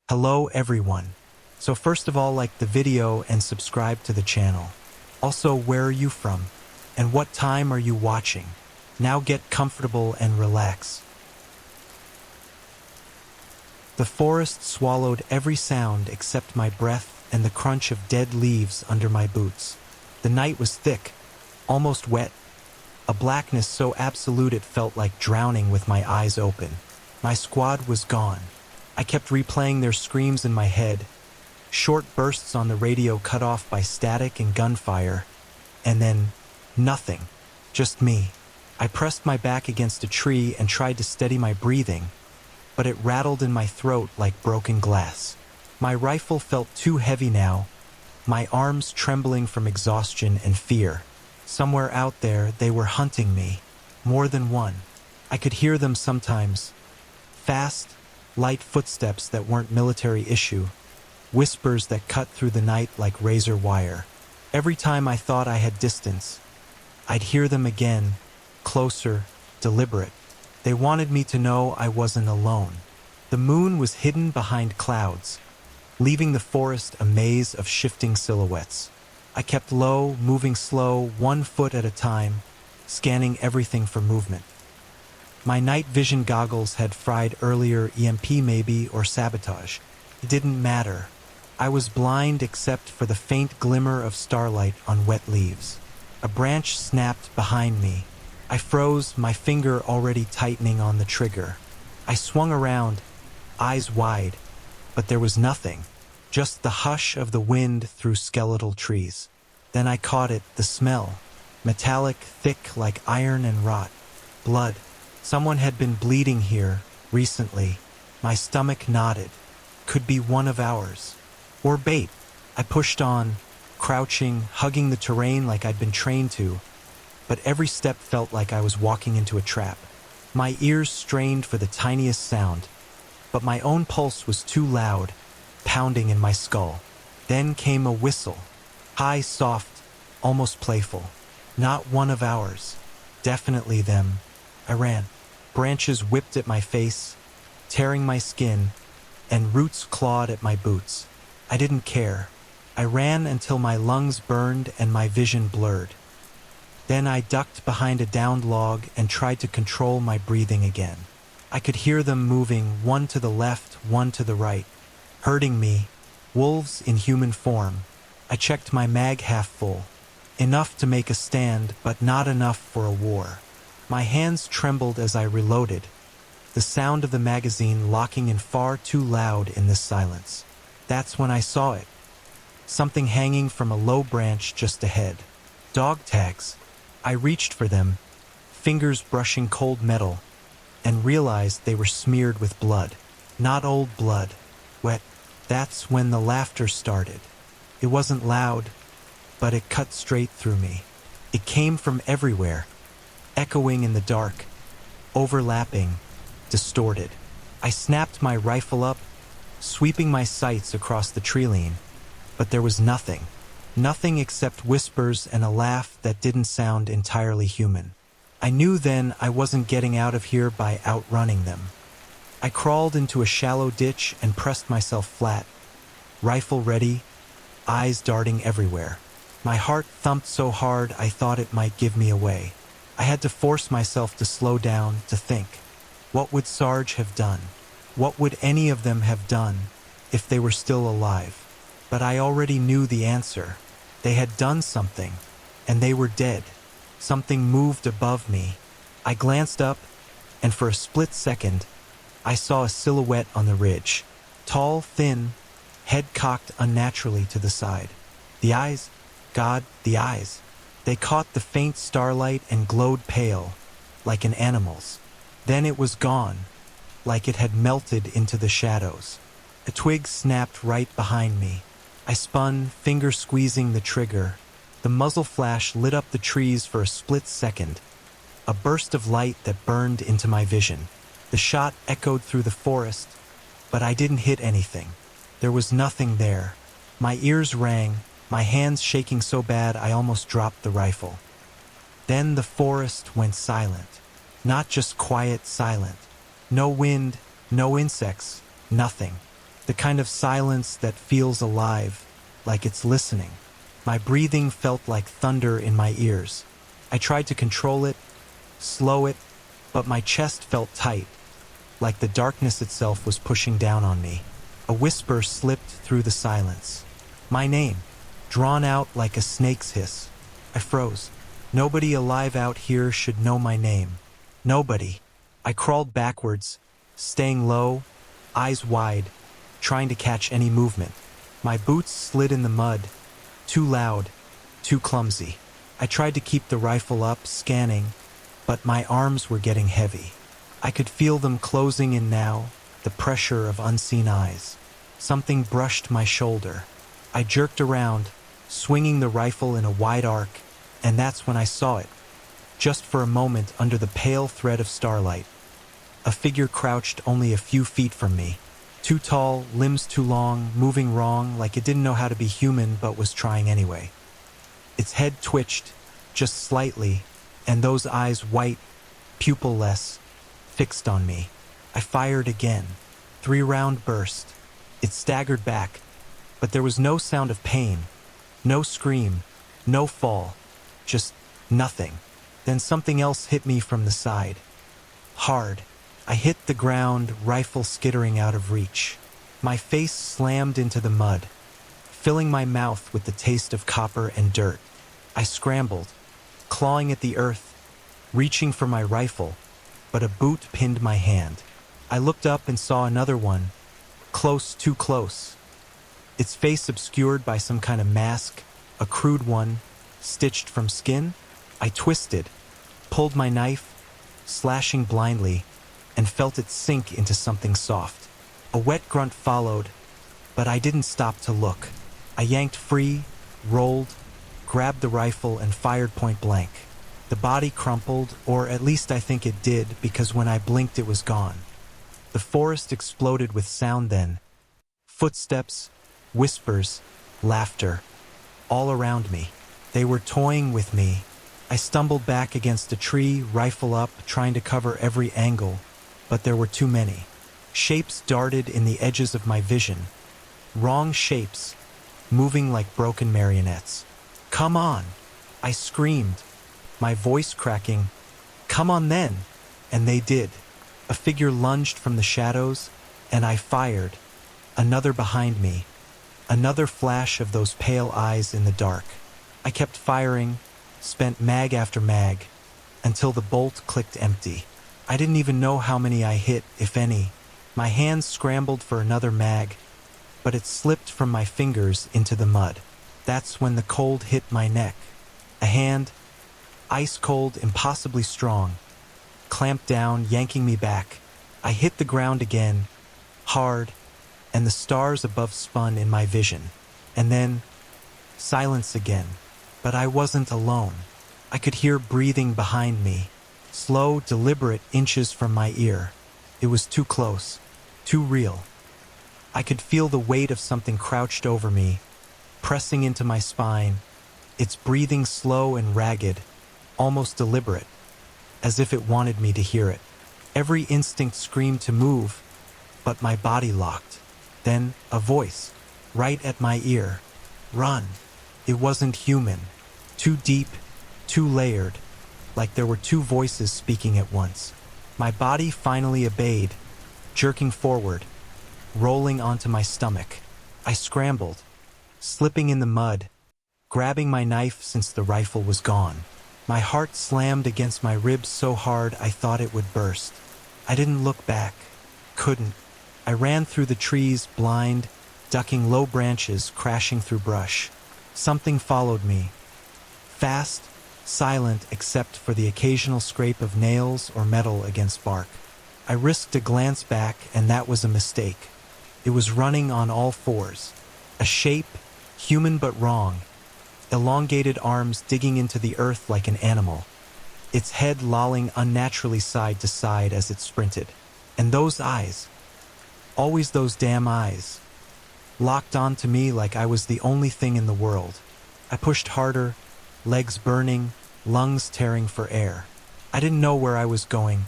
Hello everyone. So first of all, like the video and subscribe to the channel. Also, where are you from? And what time are you watching? Now get comfortable and relax. The forest swallowed every sound except my breath and the crunch of dead leaves under my boots. The night was thick, almost wet, a blackness so absolute it felt like drowning with my eyes open. My squad was gone. I kept replaying their screams in my head, short bursts on the radio cut off by static and gunfire, and then nothing, just me. I pressed my back against a tree and tried to steady my breathing, but it rattled in my throat like broken glass. My rifle felt too heavy now, my arms trembling from exhaustion and fear. Somewhere out there, they were hunting me, more than one. I could hear them sometimes, fast, light footsteps that weren't military issue, whispers that cut through the night like razor wire. Every time I thought I had distance, I'd hear them again, closer, deliberate. They wanted me to know I wasn't alone. The moon was hidden behind clouds, leaving the forest a maze of shifting silhouettes. I kept low, moving slow, 1 foot at a time, scanning everything for movement. My night vision goggles had fried earlier, EMP maybe, or sabotage. It didn't matter. I was blind except for the faint glimmer of starlight on wet leaves. A branch snapped behind me. I froze, my finger already tightening on the trigger. I swung around, eyes wide, but there was nothing. Just the hush of the wind through skeletal trees. Then I caught it, the smell. Metallic, thick like iron and rot. Blood. Someone had been bleeding here, recently. My stomach nodded. Could be one of ours. Or bait. I pushed on, crouching, hugging the terrain like I'd been trained to. But every step felt like I was walking into a trap. My ears strained for the tiniest sound. But my own pulse was too loud, pounding in my skull. Then came a whistle. High, soft, almost playful. Not one of ours. Definitely them. I ran. Branches whipped at my face, tearing my skin, and roots clawed at my boots. I didn't care. I ran until my lungs burned and my vision blurred. Then I ducked behind a downed log and tried to control my breathing again. I could hear them moving, one to the left, one to the right, hurting me, wolves in human form. I checked my mag half full, enough to make a stand, but not enough for a war. My hands trembled as I reloaded, the sound of the magazine locking in far too loud in this silence. That's when I saw it. Something hanging from a low branch just ahead. Dog tags. I reached for them, fingers brushing cold metal, and realized they were smeared with blood. Not old blood, wet. That's when the laughter started. It wasn't loud, but it cut straight through me. It came from everywhere, echoing in the dark, overlapping, distorted. I snapped my rifle up, sweeping my sights across the tree-line, but there was nothing. Nothing except whispers and a laugh that didn't sound entirely human. I knew then I wasn't getting out of here by outrunning them. I crawled into a shallow ditch and pressed myself flat, rifle ready, eyes darting everywhere. My heart thumped so hard I thought it might give me away. I had to force myself to slow down, to think. What would Sarge have done? What would any of them have done if they were still alive? But I already knew the answer. They had done something, and they were dead. Something moved above me. I glanced up, and for a split second, I saw a silhouette on the ridge. Tall, thin, head cocked unnaturally to the side. The eyes, God, the eyes. They caught the faint starlight and glowed pale, like an animal's. Then it was gone, like it had melted into the shadows. A twig snapped right behind me. I spun, finger squeezing the trigger. The muzzle flash lit up the trees for a split second, a burst of light that burned into my vision. The shot echoed through the forest, but I didn't hit anything. There was nothing there. My ears rang, my hands shaking so bad I almost dropped the rifle. Then the forest went silent. Not just quiet, silent. No wind, no insects, nothing. The kind of silence that feels alive, like it's listening. My breathing felt like thunder in my ears. I tried to control it, slow it, but my chest felt tight, like the darkness itself was pushing down on me. A whisper slipped through the silence. My name, drawn out like a snake's hiss. I froze. Nobody alive out here should know my name. Nobody. I crawled backwards, staying low, eyes wide, trying to catch any movement. My boots slid in the mud, too loud, too clumsy. I tried to keep the rifle up, scanning, but my arms were getting heavy. I could feel them closing in now, the pressure of unseen eyes. Something brushed my shoulder. I jerked around, swinging the rifle in a wide arc, and that's when I saw it. Just for a moment under the pale thread of starlight. A figure crouched only a few feet from me. Too tall, limbs too long, moving wrong, like it didn't know how to be human but was trying anyway. Its head twitched, just slightly, and those eyes white, pupil-less, fixed on me. I fired again. 3-round burst. It staggered back, but there was no sound of pain, no scream, no fall, just nothing. Then something else hit me from the side. Hard. I hit the ground, rifle skittering out of reach. My face slammed into the mud, filling my mouth with the taste of copper and dirt. I scrambled, clawing at the earth, reaching for my rifle, but a boot pinned my hand. I looked up and saw another one, close, too close. Its face obscured by some kind of mask, a crude one, stitched from skin. I twisted, pulled my knife, slashing blindly, and felt it sink into something soft. A wet grunt followed, but I didn't stop to look. I yanked free, rolled, grabbed the rifle, and fired point blank. The body crumpled, or at least I think it did, because when I blinked it was gone. The forest exploded with sound then. Footsteps, whispers, laughter, all around me. They were toying with me. I stumbled back against a tree, rifle up, trying to cover every angle, but there were too many. Shapes darted in the edges of my vision. Wrong shapes, moving like broken marionettes. "Come on!" I screamed, my voice cracking. "Come on then!" And they did. A figure lunged from the shadows, and I fired. Another behind me. Another flash of those pale eyes in the dark. I kept firing, spent mag after mag, until the bolt clicked empty. I didn't even know how many I hit, if any. My hands scrambled for another mag, but it slipped from my fingers into the mud. That's when the cold hit my neck. A hand, ice cold, impossibly strong, clamped down, yanking me back. I hit the ground again, hard, and the stars above spun in my vision. And then, silence again. But I wasn't alone. I could hear breathing behind me, slow, deliberate inches from my ear. It was too close, too real. I could feel the weight of something crouched over me, pressing into my spine, its breathing slow and ragged, almost deliberate, as if it wanted me to hear it. Every instinct screamed to move, but my body locked. Then a voice, right at my ear. "Run." It wasn't human. Too deep, too layered, like there were two voices speaking at once. My body finally obeyed, jerking forward, rolling onto my stomach. I scrambled, slipping in the mud, grabbing my knife since the rifle was gone. My heart slammed against my ribs so hard I thought it would burst. I didn't look back. Couldn't. I ran through the trees, blind, ducking low branches, crashing through brush. Something followed me. Fast, silent except for the occasional scrape of nails or metal against bark. I risked a glance back, and that was a mistake. It was running on all fours. A shape, human but wrong. Elongated arms digging into the earth like an animal. Its head lolling unnaturally side to side as it sprinted. And those eyes. Always those damn eyes. Locked onto me like I was the only thing in the world. I pushed harder, legs burning, lungs tearing for air. I didn't know where I was going.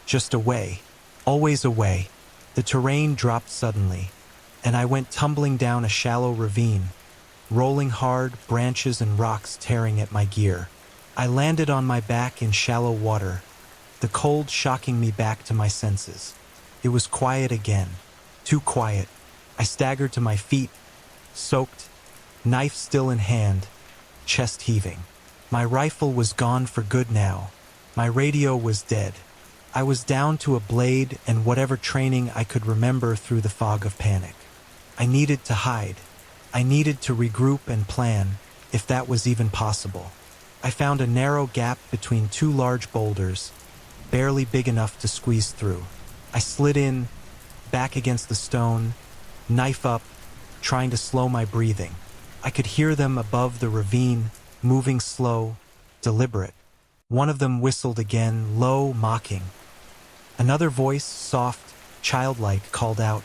Just away. Always away. The terrain dropped suddenly. and I went tumbling down a shallow ravine, rolling hard, branches and rocks tearing at my gear. I landed on my back in shallow water, the cold shocking me back to my senses. It was quiet again, too quiet. I staggered to my feet, soaked, knife still in hand, chest heaving. My rifle was gone for good now. My radio was dead. I was down to a blade and whatever training I could remember through the fog of panic. I needed to hide. I needed to regroup and plan, if that was even possible. I found a narrow gap between two large boulders, barely big enough to squeeze through. I slid in, back against the stone, knife up, trying to slow my breathing. I could hear them above the ravine, moving slow, deliberate. One of them whistled again, low, mocking. Another voice, soft, childlike, called out,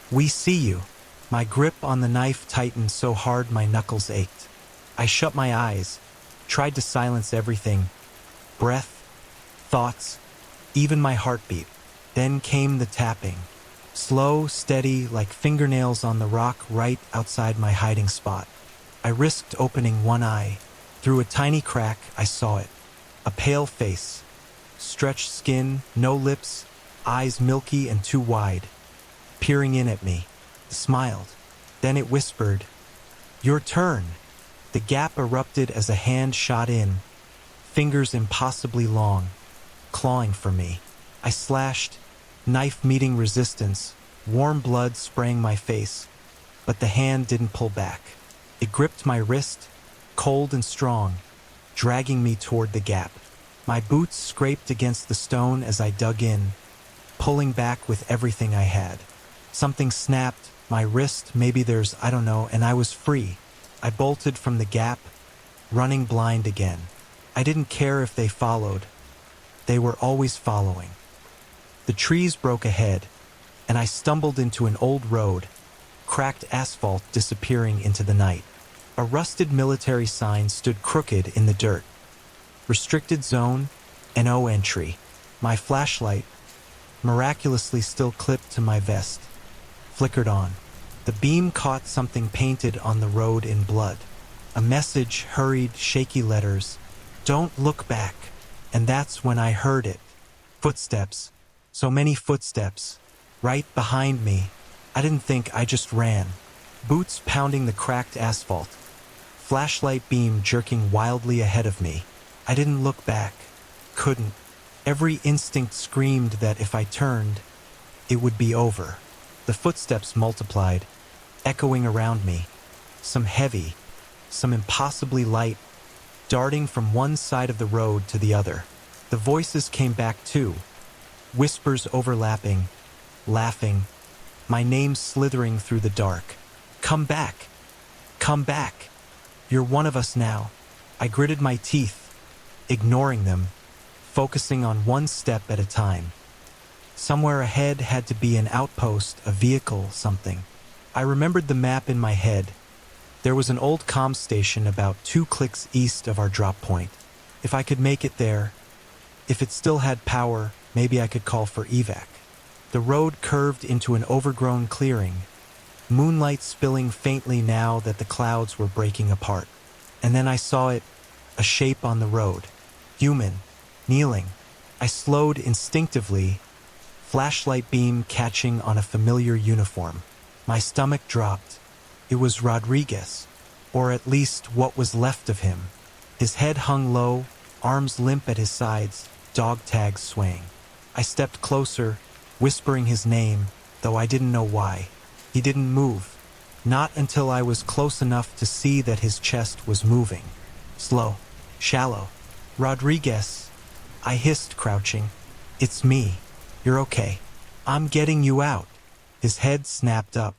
"We see you." My grip on the knife tightened so hard my knuckles ached. I shut my eyes, tried to silence everything, breath, thoughts, even my heartbeat. Then came the tapping, slow, steady, like fingernails on the rock right outside my hiding spot. I risked opening one eye. Through a tiny crack, I saw it. A pale face, stretched skin, no lips, eyes milky and too wide, peering in at me. Smiled. Then it whispered, "Your turn." The gap erupted as a hand shot in, fingers impossibly long, clawing for me. I slashed, knife meeting resistance, warm blood spraying my face, but the hand didn't pull back. It gripped my wrist, cold and strong, dragging me toward the gap. My boots scraped against the stone as I dug in, pulling back with everything I had. Something snapped, my wrist, maybe I don't know, and I was free. I bolted from the gap, running blind again. I didn't care if they followed. They were always following. The trees broke ahead, and I stumbled into an old road, cracked asphalt disappearing into the night. A rusted military sign stood crooked in the dirt. Restricted zone, NO entry. My flashlight, miraculously still clipped to my vest, flickered on. The beam caught something painted on the road in blood. A message, hurried, shaky letters. "Don't look back." And that's when I heard it. Footsteps. So many footsteps. Right behind me. I didn't think, I just ran. Boots pounding the cracked asphalt. Flashlight beam jerking wildly ahead of me. I didn't look back. Couldn't. Every instinct screamed that if I turned, it would be over. The footsteps multiplied, echoing around me. Some heavy, some impossibly light, darting from one side of the road to the other. The voices came back too. Whispers overlapping, laughing, my name slithering through the dark. "Come back! Come back! You're one of us now." I gritted my teeth, ignoring them, focusing on one step at a time. Somewhere ahead had to be an outpost, a vehicle, something. I remembered the map in my head. There was an old comm station about 2 clicks east of our drop point. If I could make it there, if it still had power, maybe I could call for evac. The road curved into an overgrown clearing, moonlight spilling faintly now that the clouds were breaking apart. And then I saw it, a shape on the road. Human, kneeling. I slowed instinctively, flashlight beam catching on a familiar uniform. My stomach dropped. It was Rodriguez, or at least what was left of him. His head hung low, arms limp at his sides, dog tags swaying. I stepped closer, whispering his name, though I didn't know why. He didn't move, not until I was close enough to see that his chest was moving. Slow, shallow. "Rodriguez," I hissed, crouching. "It's me. You're okay. I'm getting you out." His head snapped up.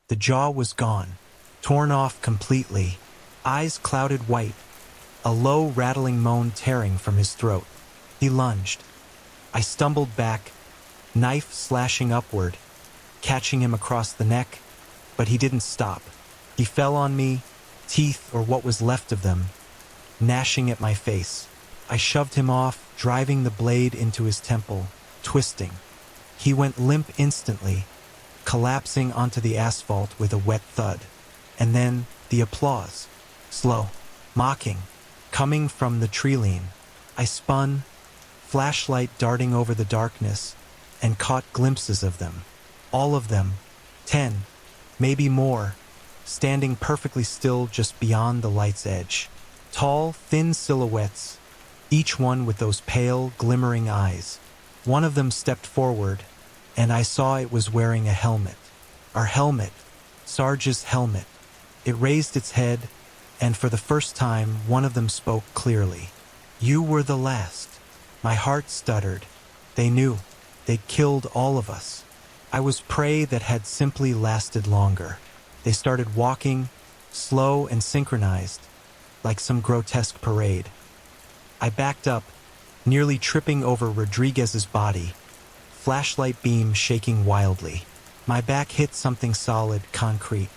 The jaw was gone, torn off completely, eyes clouded white, a low rattling moan tearing from his throat. He lunged. I stumbled back, knife slashing upward, catching him across the neck, but he didn't stop. He fell on me, teeth or what was left of them, gnashing at my face. I shoved him off, driving the blade into his temple, twisting. He went limp instantly, collapsing onto the asphalt with a wet thud. And then the applause, slow, mocking, coming from the tree-line. I spun, flashlight darting over the darkness, and caught glimpses of them. All of them, 10, maybe more, standing perfectly still just beyond the light's edge. Tall, thin silhouettes, each one with those pale, glimmering eyes. One of them stepped forward, and I saw it was wearing a helmet. Our helmet, Sarge's helmet. It raised its head, and for the first time, one of them spoke clearly. "You were the last." My heart stuttered. They knew. They'd killed all of us. I was prey that had simply lasted longer. They started walking, slow and synchronized, like some grotesque parade. I backed up, nearly tripping over Rodriguez's body, flashlight beam shaking wildly. My back hit something solid, concrete.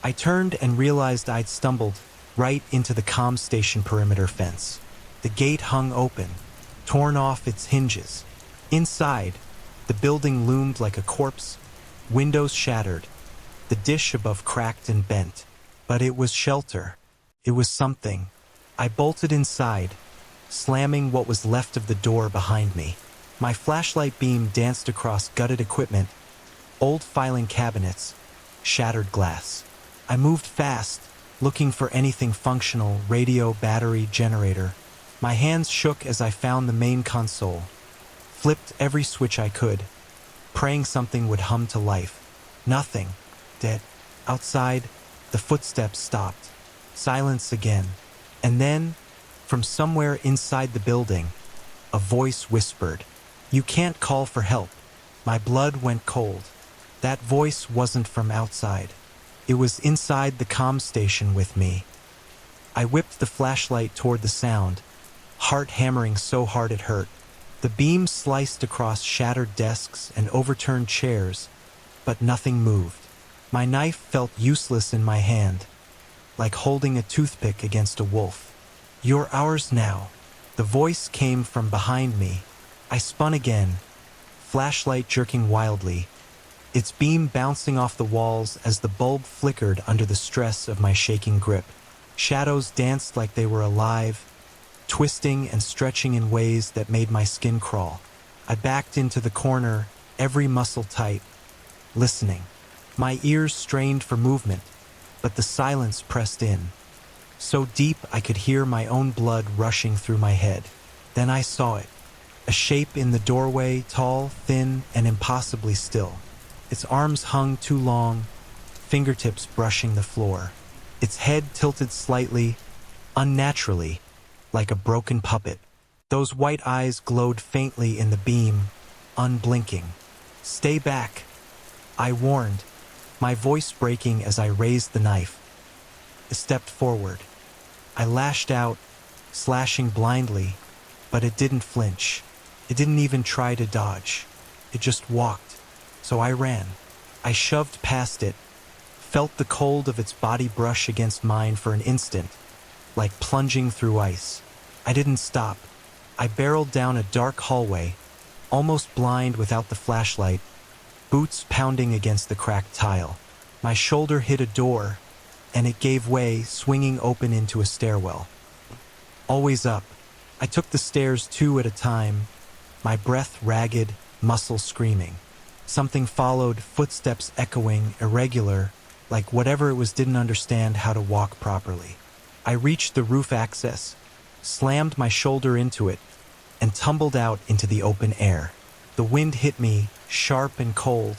I turned and realized I'd stumbled right into the comm station perimeter fence. The gate hung open, torn off its hinges. Inside, the building loomed like a corpse, windows shattered, the dish above cracked and bent. But it was shelter. It was something. I bolted inside, slamming what was left of the door behind me. My flashlight beam danced across gutted equipment, old filing cabinets, shattered glass. I moved fast, looking for anything functional, radio, battery, generator. My hands shook as I found the main console, flipped every switch I could, praying something would hum to life. Nothing. Dead. Outside, the footsteps stopped. Silence again. And then, from somewhere inside the building, a voice whispered, "You can't call for help." My blood went cold. That voice wasn't from outside. It was inside the comm station with me. I whipped the flashlight toward the sound, heart hammering so hard it hurt. The beam sliced across shattered desks and overturned chairs, but nothing moved. My knife felt useless in my hand, like holding a toothpick against a wolf. "You're ours now." The voice came from behind me. I spun again, flashlight jerking wildly, its beam bouncing off the walls as the bulb flickered under the stress of my shaking grip. Shadows danced like they were alive, twisting and stretching in ways that made my skin crawl. I backed into the corner, every muscle tight, listening. My ears strained for movement, but the silence pressed in, so deep I could hear my own blood rushing through my head. Then I saw it, a shape in the doorway, tall, thin, and impossibly still. Its arms hung too long, fingertips brushing the floor. Its head tilted slightly, unnaturally, like a broken puppet. Those white eyes glowed faintly in the beam, unblinking. "Stay back," I warned, my voice breaking as I raised the knife. I stepped forward. I lashed out, slashing blindly, but it didn't flinch. It didn't even try to dodge. It just walked. So I ran. I shoved past it, felt the cold of its body brush against mine for an instant, like plunging through ice. I didn't stop. I barreled down a dark hallway, almost blind without the flashlight, boots pounding against the cracked tile. My shoulder hit a door, and it gave way, swinging open into a stairwell. Always up. I took the stairs 2 at a time, my breath ragged, muscles screaming. Something followed, footsteps echoing, irregular, like whatever it was didn't understand how to walk properly. I reached the roof access, slammed my shoulder into it, and tumbled out into the open air. The wind hit me, sharp and cold,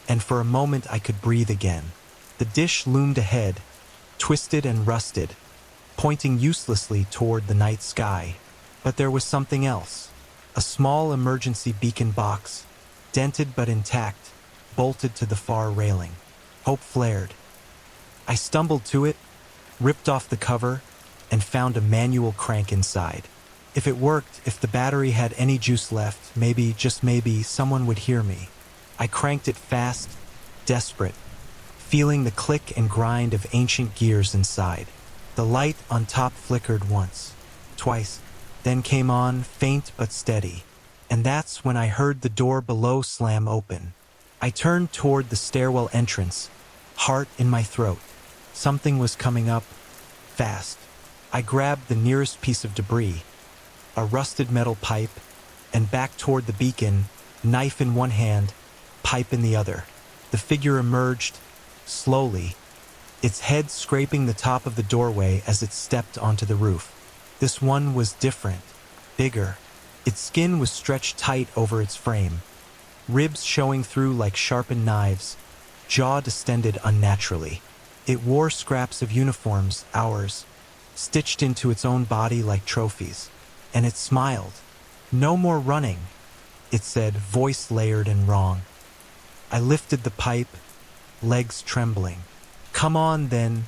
and for a moment I could breathe again. The dish loomed ahead, twisted and rusted, pointing uselessly toward the night sky. But there was something else. A small emergency beacon box, dented but intact, bolted to the far railing. Hope flared. I stumbled to it, ripped off the cover, and found a manual crank inside. If it worked, if the battery had any juice left, maybe, just maybe, someone would hear me. I cranked it fast, desperate, feeling the click and grind of ancient gears inside. The light on top flickered once, twice, then came on, faint but steady. And that's when I heard the door below slam open. I turned toward the stairwell entrance, heart in my throat. Something was coming up, fast. I grabbed the nearest piece of debris, a rusted metal pipe, and backed toward the beacon, knife in one hand, pipe in the other. The figure emerged, slowly, its head scraping the top of the doorway as it stepped onto the roof. This one was different, bigger. Its skin was stretched tight over its frame, ribs showing through like sharpened knives, jaw distended unnaturally. It wore scraps of uniforms, ours, stitched into its own body like trophies. And it smiled. "No more running," it said, voice layered and wrong. I lifted the pipe, legs trembling. "Come on, then,"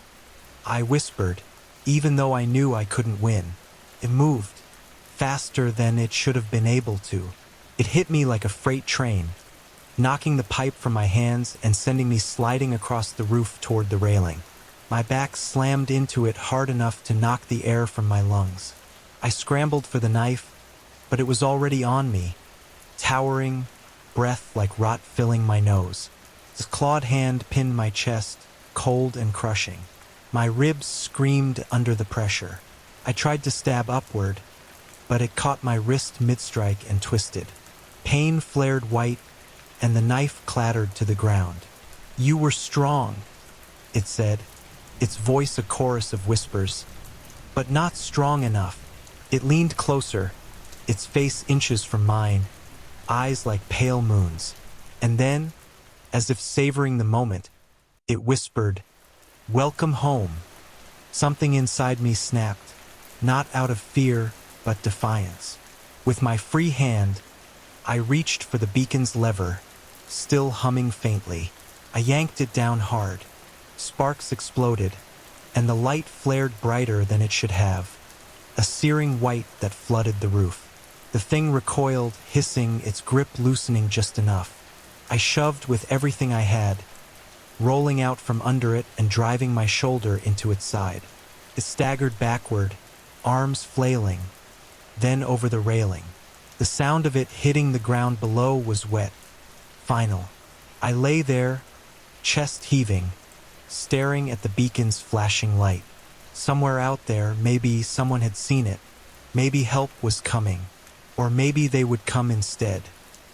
I whispered, even though I knew I couldn't win. It moved, faster than it should have been able to. It hit me like a freight train, knocking the pipe from my hands and sending me sliding across the roof toward the railing. My back slammed into it hard enough to knock the air from my lungs. I scrambled for the knife, but it was already on me, towering, breath like rot filling my nose. Its clawed hand pinned my chest, cold and crushing. My ribs screamed under the pressure. I tried to stab upward, but it caught my wrist mid-strike and twisted. Pain flared white, and the knife clattered to the ground. "You were strong," it said, its voice a chorus of whispers, "but not strong enough." It leaned closer, its face inches from mine, eyes like pale moons. And then, as if savoring the moment, it whispered, "Welcome home." Something inside me snapped, not out of fear, but defiance. With my free hand, I reached for the beacon's lever, still humming faintly. I yanked it down hard. Sparks exploded, and the light flared brighter than it should have, a searing white that flooded the roof. The thing recoiled, hissing, its grip loosening just enough. I shoved with everything I had, rolling out from under it and driving my shoulder into its side. It staggered backward, arms flailing, then over the railing. The sound of it hitting the ground below was wet, final. I lay there, chest heaving, staring at the beacon's flashing light. Somewhere out there, maybe someone had seen it. Maybe help was coming. Or maybe they would come instead.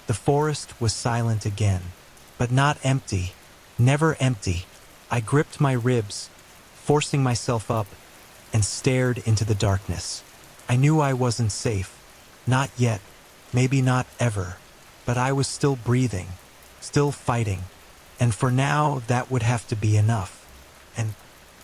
The forest was silent again, but not empty. Never empty. I gripped my ribs, forcing myself up, and stared into the darkness. I knew I wasn't safe. Not yet. Maybe not ever. But I was still breathing, still fighting. And for now, that would have to be enough. And